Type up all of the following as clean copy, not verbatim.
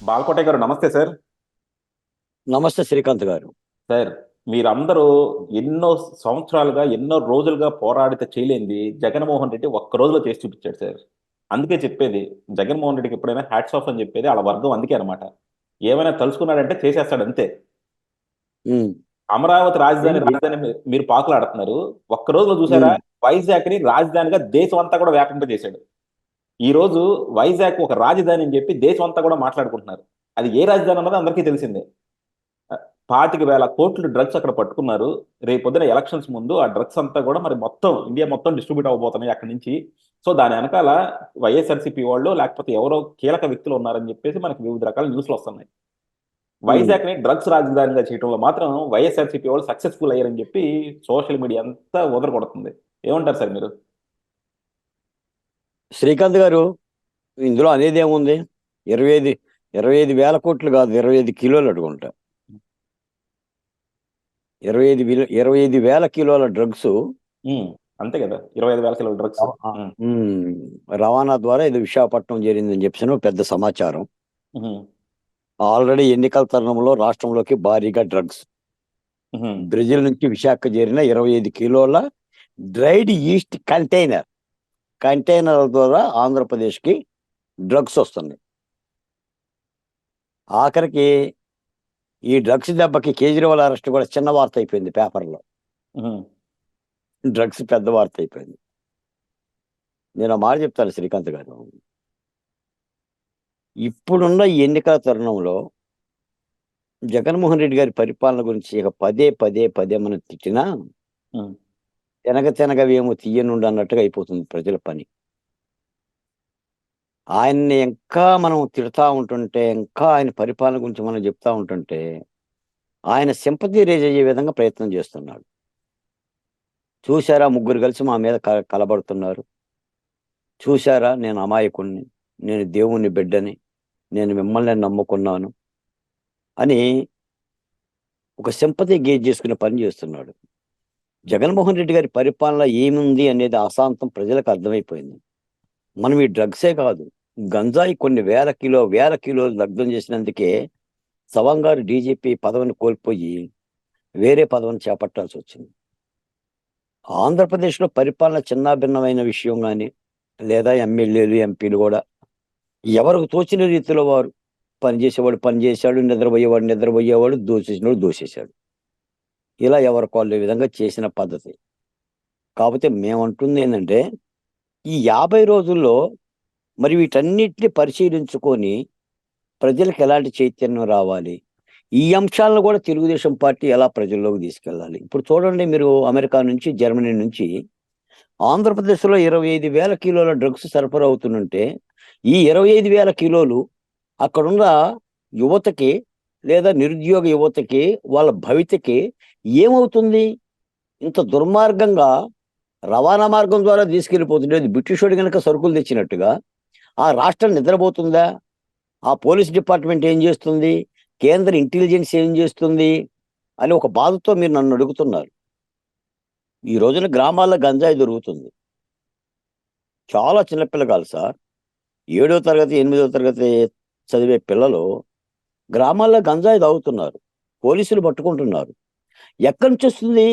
బాలకోట గారు నమస్తే సార్. నమస్తే శ్రీకాంత్ గారు. సార్, మీరందరూ ఎన్నో సంవత్సరాలుగా ఎన్నో రోజులుగా పోరాడితే చేయలేంది జగన్మోహన్ రెడ్డి ఒక్క రోజులో చేసి చూపించాడు సార్. అందుకే చెప్పేది, జగన్మోహన్ రెడ్డికి ఎప్పుడైనా హ్యాట్స్ ఆఫ్ అని చెప్పేది వాళ్ళ వర్గం అందుకే అనమాట. ఏమైనా తలుచుకున్నాడంటే చేసేస్తాడు అంతే. ఉమ్, అమరావతి రాజధాని ఏంటి? రాజధాని మీరు పాకులాడుతున్నారు. ఒక్క రోజులో చూసారా? ఉమ్, వైజాగ్ ని రాజధానిగా దేశం అంతా కూడా వ్యాపింప చేశాడు. ఈ రోజు వైజాగ్ ఒక రాజధాని అని చెప్పి దేశం అంతా కూడా మాట్లాడుకుంటున్నారు. అది ఏ రాజధాని అన్నది అందరికీ తెలిసిందే. 25,000 కోట్లు డ్రగ్స్ అక్కడ పట్టుకున్నారు. రేపు పొద్దున ఎలక్షన్స్ ముందు ఆ డ్రగ్స్ అంతా కూడా మరి మొత్తం ఇండియా మొత్తం డిస్ట్రిబ్యూట్ అవబోతున్నాయి అక్కడి నుంచి. సో దాని వెనకాల వైఎస్ఆర్సీపీ వాళ్ళు లేకపోతే ఎవరో కీలక వ్యక్తులు ఉన్నారని చెప్పేసి మనకి వివిధ రకాల న్యూస్లు వస్తున్నాయి. ఉమ్. వైజాగ్ ని డ్రగ్స్ రాజధానిగా చేయడంలో మాత్రం వైఎస్ఆర్సీపీ వాళ్ళు సక్సెస్ఫుల్ అయ్యారని చెప్పి సోషల్ మీడియా అంతా కొడుతుంది. ఏమంటారు సార్ మీరు? శ్రీకాంత్ గారు, ఇందులో అనేది ఏముంది? 25 25,000 కోట్లు కాదు, 25 కిలోలు అడుగుంటా. 25,000 డ్రగ్స్ అంతే కదా, 25,000 కిలోల డ్రగ్స్. రవాణా ద్వారా ఇది విశాఖపట్నం చేరిందని చెప్పేసి ఒక పెద్ద సమాచారం. ఆల్రెడీ ఎన్నికల తరుణంలో రాష్ట్రంలోకి భారీగా డ్రగ్స్ బ్రెజిల్ నుంచి విశాఖ చేరిన 25 కిలోల డ్రైడ్ ఈస్ట్ కంటైనర్ ద్వారా ఆంధ్రప్రదేశ్కి డ్రగ్స్ వస్తున్నాయి. ఆఖరికి ఈ డ్రగ్స్ దెబ్బకి కేజ్రీవాల్ అరెస్ట్ కూడా చిన్న వార్త అయిపోయింది పేపర్లో. డ్రగ్స్ పెద్ద వార్త అయిపోయింది. నేను ఆ మాట చెప్తాను శ్రీకాంత్ గారు, ఇప్పుడున్న ఎన్నికల తరుణంలో జగన్మోహన్ రెడ్డి గారి పరిపాలన గురించి ఇక పదే పదే పదే మనం తిట్టినా తెనగవేమో తీయనుండి అన్నట్టుగా అయిపోతుంది ప్రజల పని. ఆయన్ని ఇంకా మనం తిడతా ఉంటుంటే, ఇంకా ఆయన పరిపాలన గురించి మనం చెప్తా ఉంటుంటే ఆయన సింపతి రేజ్ అయ్యే విధంగా ప్రయత్నం చేస్తున్నాడు. చూశారా, ముగ్గురు కలిసి మా మీద కలబడుతున్నారు. చూశారా, నేను అమాయకుణ్ణి, నేను దేవుని బిడ్డని, నేను మిమ్మల్ని నమ్ముకున్నాను అని ఒక సింపతి గేజ్ చేసుకునే పని చేస్తున్నాడు. జగన్మోహన్ రెడ్డి గారి పరిపాలన ఏముంది అనేది అశాంతం ప్రజలకు అర్థమైపోయింది. మనం ఈ డ్రగ్సే కాదు, గంజాయి కొన్ని వేల కిలోలు దగ్ధం చేసినందుకే సవం గారు డీజీపీ పదవిని కోల్పోయి వేరే పదవిని చేపట్టాల్సి వచ్చింది. ఆంధ్రప్రదేశ్లో పరిపాలన చిన్నాభిన్నమైన విషయం కానీ, లేదా ఎమ్మెల్యేలు ఎంపీలు కూడా ఎవరికి తోచిన రీతిలో వారు పనిచేసేవాడు పనిచేశాడు, నిద్రపోయేవాడు, దోషేసినవాడు దోషేశాడు. ఇలా ఎవరికి వాళ్ళు విధంగా చేసిన పద్ధతి. కాకపోతే మేమంటుంది ఏంటంటే, ఈ 50 రోజుల్లో మరి వీటన్నిటిని పరిశీలించుకొని ప్రజలకు ఎలాంటి చైతన్యం రావాలి, ఈ అంశాలను కూడా తెలుగుదేశం పార్టీ ఎలా ప్రజల్లోకి తీసుకెళ్ళాలి. ఇప్పుడు చూడండి, మీరు అమెరికా నుంచి, జర్మనీ నుంచి ఆంధ్రప్రదేశ్లో 25,000 కిలోల డ్రగ్స్ సరఫరా అవుతుంటే ఈ 25,000 కిలోలు అక్కడున్న యువతకి లేదా నిరుద్యోగ యువతకి, వాళ్ళ భవితకి ఏమవుతుంది? ఇంత దుర్మార్గంగా రవాణా మార్గం ద్వారా తీసుకెళ్ళిపోతుండేది బ్రిటిషోడు కనుక సరుకులు తెచ్చినట్టుగా ఆ రాష్ట్రం నిద్రపోతుందా? ఆ పోలీస్ డిపార్ట్మెంట్ ఏం చేస్తుంది? కేంద్ర ఇంటెలిజెన్స్ ఏం చేస్తుంది అని ఒక బాధతో మీరు నన్ను అడుగుతున్నారు. ఈ రోజున గ్రామాల్లో గంజాయి దొరుకుతుంది. చాలా చిన్నపిల్లగాలు సార్, 7వ తరగతి 8వ తరగతి చదివే పిల్లలు గ్రామాల్లో గంజాయి తాగుతున్నారు. పోలీసులు పట్టుకుంటున్నారు. ఎక్కడి నుంచి వస్తుంది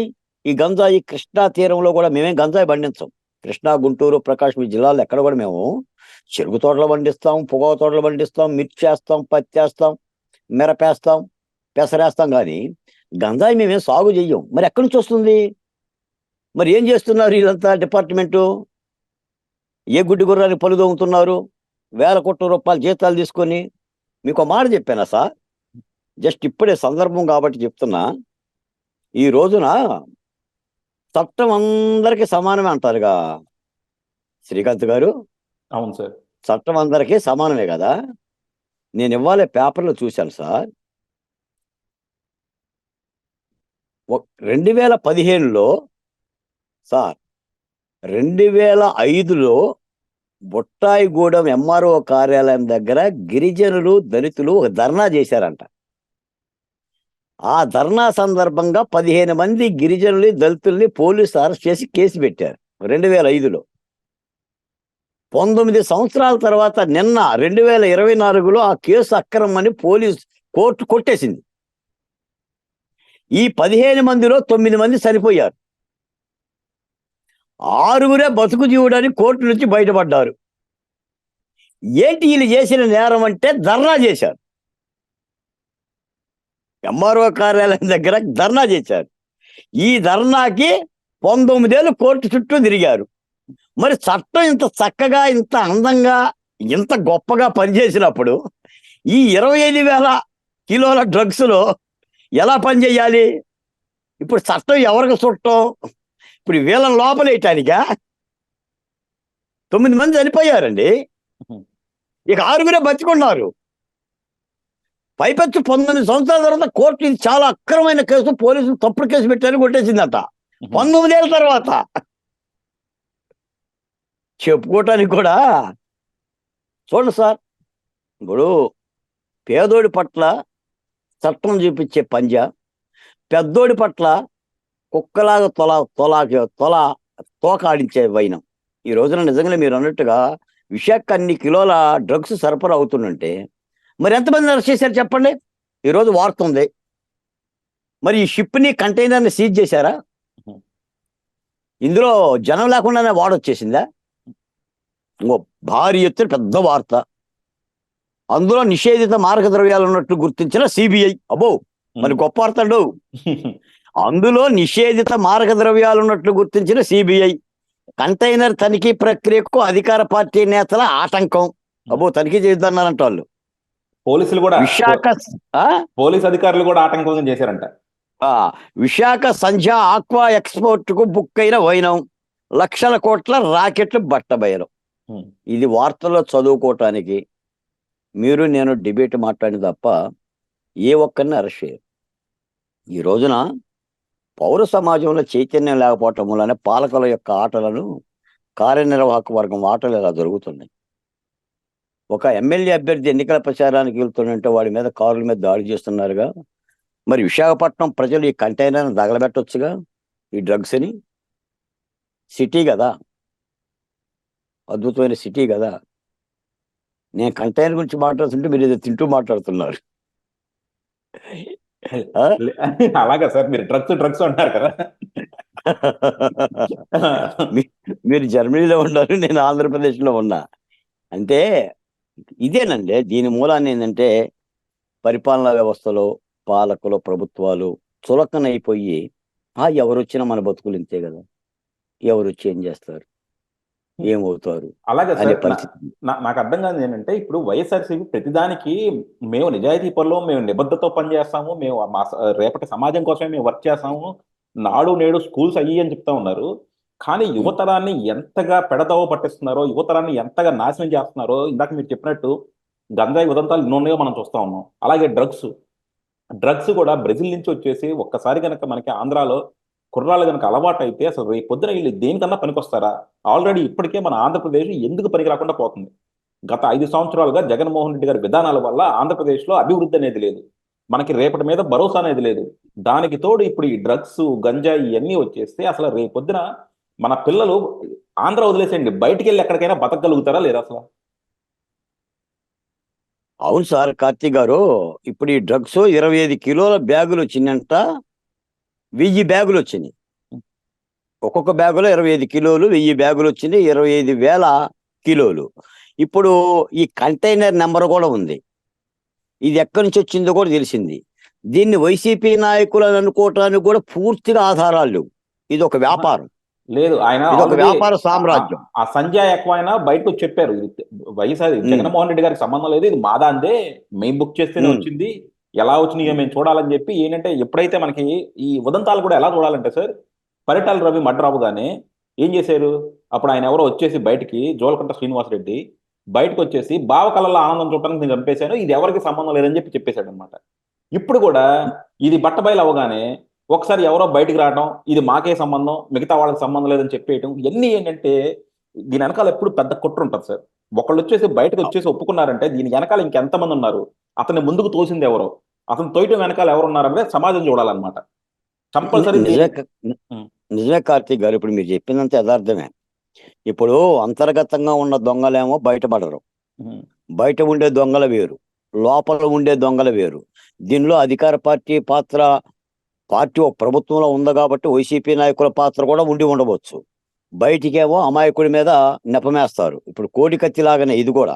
ఈ గంజాయి? కృష్ణా తీరంలో కూడా మేమేం గంజాయి పండించాం. కృష్ణా, గుంటూరు, ప్రకాశం జిల్లాలో ఎక్కడ కూడా మేము చెరుకు తోటలు పండిస్తాం, పొగాకు తోటలు పండిస్తాం, మిర్చి వేస్తాం, పత్తి వేస్తాం, మిరపేస్తాం, పెసరేస్తాం. కానీ గంజాయి మేమేం సాగు చెయ్యం. మరి ఎక్కడి నుంచి వస్తుంది? మరి ఏం చేస్తున్నారు వీళ్ళంతా? డిపార్ట్మెంటు ఏ గుడ్డి గుర్రానికి పలు దొంగతున్నారు? వేల కోట్ల రూపాయల జీతాలు తీసుకొని. మీకు ఒక మాట చెప్పానా సార్? జస్ట్ ఇప్పుడే సందర్భం కాబట్టి చెప్తున్నా. ఈ రోజున చట్టం అందరికీ సమానమే అంటారుగా శ్రీకాంత్ గారు. అవును సార్. చట్టం అందరికీ సమానమే కదా. నేను ఇవ్వాలి పేపర్లో చూశాను సార్, 2015లో సార్, 2005లో బుట్టాయిగూడెం ఎంఆర్ఓ కార్యాలయం దగ్గర గిరిజనులు, దళితులు ఒక ధర్నా చేశారంట. ఆ ధర్నా సందర్భంగా 15 మంది గిరిజనుల్ని, దళితుల్ని పోలీసు అరెస్ట్ చేసి కేసు పెట్టారు 2005లో. 19 సంవత్సరాల తర్వాత నిన్న 2024లో ఆ కేసు అక్రమని కోర్టు కొట్టేసింది. ఈ 15 మందిలో 9 మంది చనిపోయారు. 6 బతుకు జీవుడని కోర్టు నుంచి బయటపడ్డారు. ఏంటి వీళ్ళు చేసిన నేరం అంటే ధర్నా చేశారు. ఎంఆర్ఓ కార్యాలయం దగ్గర ధర్నా చేశారు. ఈ ధర్నాకి 19 ఏళ్ళు కోర్టు చుట్టూ తిరిగారు. మరి చట్టం ఇంత చక్కగా, ఇంత అందంగా, ఇంత గొప్పగా పనిచేసినప్పుడు ఈ 25,000 కిలోల డ్రగ్స్లో ఎలా పనిచేయాలి? ఇప్పుడు చట్టం ఎవరికి చుట్టం? ఇప్పుడు వీళ్ళని లోపలేయటానికా? 9 మంది చనిపోయారండి, ఇక 6 బతికున్నారు. పైపెచ్చు 19 సంవత్సరాల తర్వాత కోర్టు ఇది చాలా అక్రమమైన కేసు, పోలీసులు తప్పుడు కేసు పెట్టారని కొట్టేసిందట 19 ఏళ్ళ తర్వాత. చెప్పుకోవటానికి కూడా చూడండి సార్, ఇప్పుడు పేదోడి పట్ల చట్టం చూపించే పంజా, పెద్దోడి పట్ల కుక్కలాగా తోక ఆడించే వైనం. ఈ రోజున నిజంగా మీరు అన్నట్టుగా విశాఖ అన్ని కిలోల డ్రగ్స్ సరఫరా అవుతుందంటే మరి ఎంతమంది అరెస్ట్ చేశారు చెప్పండి? ఈరోజు వార్త ఉంది. మరి ఈ షిప్ని, కంటైనర్ని సీజ్ చేశారా? ఇందులో జనం లేకుండానే వాడొచ్చేసిందా? భారీ ఎత్తున పెద్ద వార్త. అందులో నిషేధిత మారక ద్రవ్యాలు ఉన్నట్టు గుర్తించిన సిబిఐ. అబ్బో, మరి గొప్ప వార్త అండు. అందులో నిషేధిత మారక ద్రవ్యాలు ఉన్నట్లు గుర్తించిన సిబిఐ. కంటైనర్ తనిఖీ ప్రక్రియకు అధికార పార్టీ నేతల ఆటంకం. అబ్బో, తనిఖీ చేద్దారంట వాళ్ళు. పోలీసులు కూడా, విశాఖ పోలీస్ అధికారులు కూడా ఆటంకం చేశారంట. విశాఖ సంధ్య ఆక్వా ఎక్స్పోర్ట్ కు బుక్ అయిన వైనం, లక్షల కోట్ల రాకెట్లు బట్టబయలు. ఇది వార్తల్లో చదువుకోవటానికి మీరు నేను డిబేట్ మాట్లాడిన తప్ప ఏ ఒక్కరిని అరెస్ట్ చేయరు. ఈ రోజున పౌర సమాజంలో చైతన్యం లేకపోవటం వల్లనే పాలకుల యొక్క ఆటలను, కార్యనిర్వాహక వర్గం ఆటలు ఇలా జరుగుతున్నాయి. ఒక ఎమ్మెల్యే అభ్యర్థి ఎన్నికల ప్రచారానికి వెళ్తుంటే వాడి మీద కారుల మీద దాడి చేస్తున్నారుగా. మరి విశాఖపట్నం ప్రజలు ఈ కంటైనర్ని తగలబెట్టొచ్చుగా, ఈ డ్రగ్స్ని. సిటీ కదా, అద్భుతమైన సిటీ కదా. నేను కంటైనర్ గురించి మాట్లాడుతుంటే మీరు ఏదో తింటూ మాట్లాడుతున్నారు. అలాగా సార్, మీరు డ్రగ్స్ అంటారు కదా. మీరు జర్మనీలో ఉన్నారు, నేను ఆంధ్రప్రదేశ్లో ఉన్నా. అంటే ఇదేనండి, దీని మూలాన్ని ఏంటంటే పరిపాలనా వ్యవస్థలో పాలకులు, ప్రభుత్వాలు చులకనైపోయి ఎవరు వచ్చినా మన బతుకులు ఇంతే కదా, ఎవరు వచ్చి ఏం చేస్తారు, ఏమవుతారు అలాగే అనే సార్. పరిస్థితి. నాకు అర్థం కాదు ఏంటంటే, ఇప్పుడు వైఎస్ఆర్సీపీ ప్రతిదానికి మేము నిజాయితీ పనులు, మేము నిబద్ధతతో పనిచేస్తాము, మేము రేపటి సమాజం కోసమే మేము వర్క్ చేస్తాము, నాడు నేడు స్కూల్స్ అయ్యి అని చెప్తా ఉన్నారు. కానీ యువతరాన్ని ఎంతగా పెడదవ పట్టిస్తున్నారో, యువతరాన్ని ఎంతగా నాశనం చేస్తున్నారో, ఇందాక మీరు చెప్పినట్టు గంజాయి ఉదంతాలు ఎన్నోన్నాయో మనం చూస్తా ఉన్నాం. అలాగే డ్రగ్స్ కూడా బ్రెజిల్ నుంచి వచ్చేసి ఒక్కసారి కనుక మనకి ఆంధ్రాలో కుర్రాళ్ళు కనుక అలవాటు అయితే అసలు రేపు పొద్దున వీళ్ళు దేనికన్నా పనికొస్తారా? ఆల్రెడీ ఇప్పటికే మన ఆంధ్రప్రదేశ్ ఎందుకు పనికి రాకుండా పోతుంది? గత 5 సంవత్సరాలుగా జగన్మోహన్ రెడ్డి గారి విధానాల వల్ల ఆంధ్రప్రదేశ్లో అభివృద్ధి అనేది లేదు, మనకి రేపటి మీద భరోసా అనేది లేదు. దానికి తోడు ఇప్పుడు ఈ డ్రగ్స్, గంజాయి ఇవన్నీ వచ్చేస్తే అసలు రేపు పొద్దున మన పిల్లలు ఆంధ్ర వదిలేసేయండి, బయటికి వెళ్ళి ఎక్కడికైనా బతకగలుగుతారా లేదా అసలు? అవును సార్ కార్తీక్ గారు, ఇప్పుడు ఈ డ్రగ్స్ 25 కిలోల బ్యాగులు వచ్చిందంట. 1000 బ్యాగులు వచ్చినాయి. ఒక్కొక్క బ్యాగులో 25 కిలోలు, 1000 బ్యాగులు వచ్చినాయి, 25,000 కిలోలు. ఇప్పుడు ఈ కంటైనర్ నెంబర్ కూడా ఉంది. ఇది ఎక్కడి నుంచి వచ్చిందో కూడా తెలిసింది. దీన్ని వైసీపీ నాయకులు అని అనుకోవటానికి కూడా పూర్తిగా ఆధారాలు లేవు. ఇది ఒక వ్యాపారం లేదు, ఆయన ఒక వ్యాపార సామ్రాజ్యం. ఆ సంజయ్ ఎక్కువైనా బయటకు చెప్పారు, వైఎస్ఆర్ జగన్మోహన్ రెడ్డి గారికి సంబంధం లేదు, ఇది మాదాందే, మేము బుక్ చేస్తేనే వచ్చింది, ఎలా వచ్చినాయో మేము చూడాలని చెప్పి. ఏంటంటే ఎప్పుడైతే మనకి ఈ ఉదంతాలు కూడా ఎలా చూడాలంటే సార్, పరిటాల రవి మర్డర్ అవ్వగానే ఏం చేశారు, అప్పుడు ఆయన ఎవరో వచ్చేసి బయటికి, జోలకంట శ్రీనివాసరెడ్డి బయటకు వచ్చేసి బావ కళలో ఆనందం చూడటానికి నేను చంపేశాను, ఇది ఎవరికి సంబంధం లేదని చెప్పేశాడు అనమాట. ఇప్పుడు కూడా ఇది బట్టబయలు అవ్వగానే ఒకసారి ఎవరో బయటికి రావడం, ఇది మాకే సంబంధం, మిగతా వాళ్ళకి సంబంధం లేదని చెప్పేయటం, ఇవన్నీ ఏంటంటే దీని వెనకాల ఎప్పుడు పెద్ద కుట్ర ఉంటుంది సార్. ఒకళ్ళు వచ్చేసి బయటకు వచ్చేసి ఒప్పుకున్నారంటే దీని వెనకాల ఇంకెంతమంది ఉన్నారు, అతన్ని ముందుకు తోసింది ఎవరో, అతను తోయటం వెనకాల ఎవరు ఉన్నారంటే సమాజం చూడాలన్నమాట. కంపల్సరీ నిజమే కార్తీక్ గారు, ఇప్పుడు మీరు చెప్పినంత యథార్థమే. ఇప్పుడు అంతర్గతంగా ఉన్న దొంగలేమో బయటపడరు. ఉమ్, బయట ఉండే దొంగల వేరు, లోపల ఉండే దొంగల వేరు. దీనిలో అధికార పార్టీ పాత్ర, పార్టీ ఒక ప్రభుత్వంలో ఉంది కాబట్టి వైసీపీ నాయకుల పాత్ర కూడా ఉండి ఉండవచ్చు. బయటికేమో అమాయకుడి మీద నెపమేస్తారు. ఇప్పుడు కోడికత్తి లాగానే ఇది కూడా.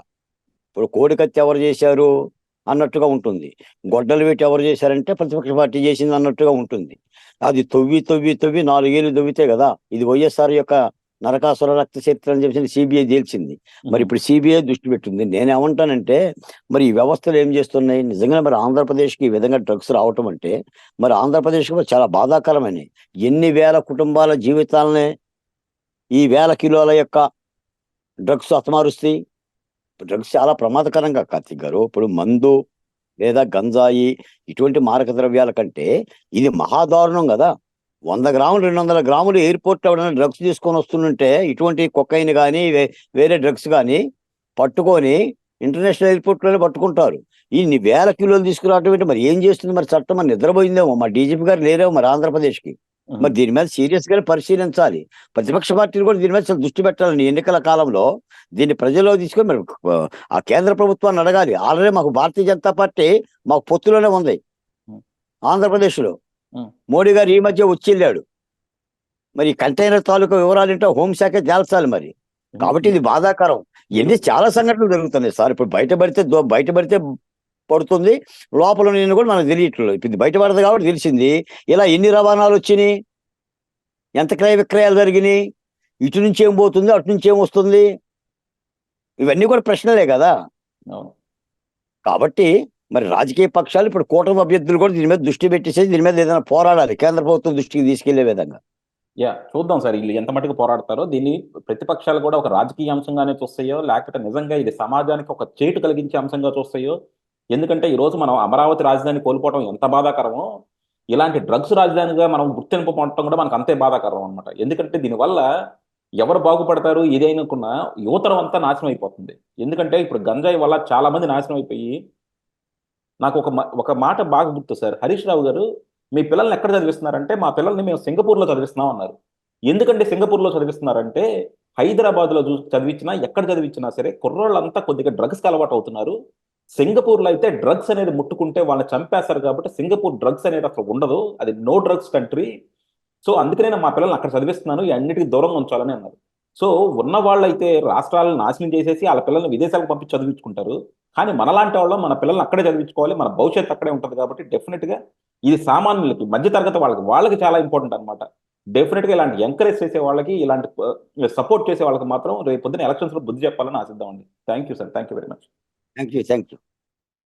ఇప్పుడు కోడికత్తి ఎవరు చేశారు అన్నట్టుగా ఉంటుంది. గొడ్డలు పెట్టి ఎవరు చేశారంటే ప్రతిపక్ష పార్టీ చేసింది అన్నట్టుగా ఉంటుంది. అది తవ్వి తవ్వి తవ్వి 4 ఏళ్ళు తవ్వితే కదా ఇది వైఎస్ఆర్ యొక్క నరకాసుర రక్త చరిత్ర అని చెప్పి సిబిఐ తేల్చింది. మరి ఇప్పుడు సిబిఐ దృష్టి పెట్టింది. నేనేమంటానంటే మరి ఈ వ్యవస్థలు ఏం చేస్తున్నాయి నిజంగా? మరి ఆంధ్రప్రదేశ్కి ఈ విధంగా డ్రగ్స్ రావటం అంటే మరి ఆంధ్రప్రదేశ్ కూడా చాలా బాధాకరమని. ఎన్ని వేల కుటుంబాల జీవితాలనే ఈ వేల కిలోల యొక్క డ్రగ్స్ హతమారుస్తాయి. డ్రగ్స్ చాలా ప్రమాదకరంగా కార్తీక్ గారు. ఇప్పుడు మందు లేదా గంజాయి ఇటువంటి మారక ద్రవ్యాల కంటే ఇది మహాదారుణం కదా. 100 గ్రాములు 200 గ్రాములు ఎయిర్పోర్ట్ ఎవరైనా డ్రగ్స్ తీసుకొని వస్తుంటే ఇటువంటి కొకైన్ కానీ వేరే డ్రగ్స్ కానీ పట్టుకొని ఇంటర్నేషనల్ ఎయిర్పోర్ట్లోనే పట్టుకుంటారు. ఈ వేల కిలోలు తీసుకురావటం ఏంటి? మరి ఏం చేస్తుంది మరి చట్టం? మరి నిద్రపోయిందేమో. మా డీజీపీ గారు లేరేమో మరి ఆంధ్రప్రదేశ్కి. మరి దీని మీద సీరియస్ గా పరిశీలించాలి. ప్రతిపక్ష పార్టీలు కూడా దీని మీద చాలా దృష్టి పెట్టాలని. ఎన్నికల కాలంలో దీన్ని ప్రజల్లో తీసుకొని మరి ఆ కేంద్ర ప్రభుత్వాన్ని అడగాలి. ఆల్రెడీ మాకు భారతీయ జనతా పార్టీ మాకు పొత్తులోనే ఉంది ఆంధ్రప్రదేశ్ లో. మోడీ గారు ఈ మధ్య వచ్చి వెళ్ళాడు. మరి కంటైనర్ తాలూకా వివరాలు ఏంటో హోంశాఖ తేల్చాలి మరి. కాబట్టి ఇది బాధాకరం. ఇవన్నీ చాలా సంఘటనలు జరుగుతున్నాయి సార్. ఇప్పుడు బయటపడితే పడుతుంది, లోపల నేను కూడా మనకు తెలియట్లేదు. ఇప్పుడు ఇది బయటపడదు కాబట్టి తెలిసింది. ఇలా ఎన్ని రవాణాలు వచ్చినాయి, ఎంత క్రయ విక్రయాలు జరిగినాయి, ఇటు నుంచి ఏం పోతుంది, అటు నుంచి ఏం వస్తుంది, ఇవన్నీ కూడా ప్రశ్నలే కదా. కాబట్టి మరి రాజకీయ పక్షాలు ఇప్పుడు కూటమి అభ్యర్థులు కూడా దీని మీద దృష్టి పెట్టేసి దీని మీద ఏదైనా పోరాడాలి కేంద్ర ప్రభుత్వం దృష్టికి తీసుకెళ్లే విధంగా. చూద్దాం సార్ వీళ్ళు ఎంత మటుకు పోరాడతారో. దీన్ని ప్రతిపక్షాలు కూడా ఒక రాజకీయ అంశంగానే చూస్తాయో, లేకపోతే నిజంగా ఇది సమాజానికి ఒక చేటు కలిగించే అంశంగా చూస్తాయో. ఎందుకంటే ఈ రోజు మనం అమరావతి రాజధాని కోల్పోవడం ఎంత బాధాకరమో, ఇలాంటి డ్రగ్స్ రాజధానిగా మనం గుర్తింపు పొందడం కూడా మనకు అంతే బాధాకరం అనమాట. ఎందుకంటే దీనివల్ల ఎవరు బాగుపడతారు ఇదేనుకున్నా యువతరం అంతా నాశనం అయిపోతుంది. ఎందుకంటే ఇప్పుడు గంజాయి వల్ల చాలా మంది నాశనం అయిపోయి, నాకు ఒక మాట బాగా గుర్తు సార్. హరీష్ రావు గారు మీ పిల్లల్ని ఎక్కడ చదివిస్తున్నారంటే, మా పిల్లల్ని మేము సింగపూర్లో చదివిస్తున్నాం అన్నారు. ఎందుకంటే సింగపూర్లో చదివిస్తున్నారంటే హైదరాబాద్లో చదివించినా ఎక్కడ చదివించినా సరే కుర్రోళ్ళంతా కొద్దిగా డ్రగ్స్కి అలవాటు అవుతున్నారు. సింగపూర్లో అయితే డ్రగ్స్ అనేది ముట్టుకుంటే వాళ్ళని చంపేస్తారు కాబట్టి సింగపూర్ డ్రగ్స్ అనేది అసలు ఉండదు, అది నో డ్రగ్స్ కంట్రీ. సో అందుకనే మా పిల్లల్ని అక్కడ చదివిస్తున్నాను, ఈ అన్నిటికీ దూరంగా ఉంచాలని అన్నారు. సో ఉన్న వాళ్ళైతే రాష్ట్రాలను నాశనం చేసేసి వాళ్ళ పిల్లల్ని విదేశాలకు పంపించి చదివించుకుంటారు. కానీ మనలాంటి వాళ్ళు మన పిల్లల్ని అక్కడే చదివించుకోవాలి, మన భవిష్యత్తు అక్కడే ఉంటుంది. కాబట్టి డెఫినెట్గా ఇది సామాన్యులకి, మధ్యతరగతి వాళ్ళకి చాలా ఇంపార్టెంట్ అనమాట. డెఫినెట్గా ఇలాంటి ఎంకరేజ్ చేసే వాళ్ళకి, ఇలాంటి సపోర్ట్ చేసే వాళ్ళకి మాత్రం రేపు పొద్దున ఎలక్షన్స్ లో బుద్ధి చెప్పాలని ఆశిద్దామండి. Thank you sir, thank you very much. Thank you.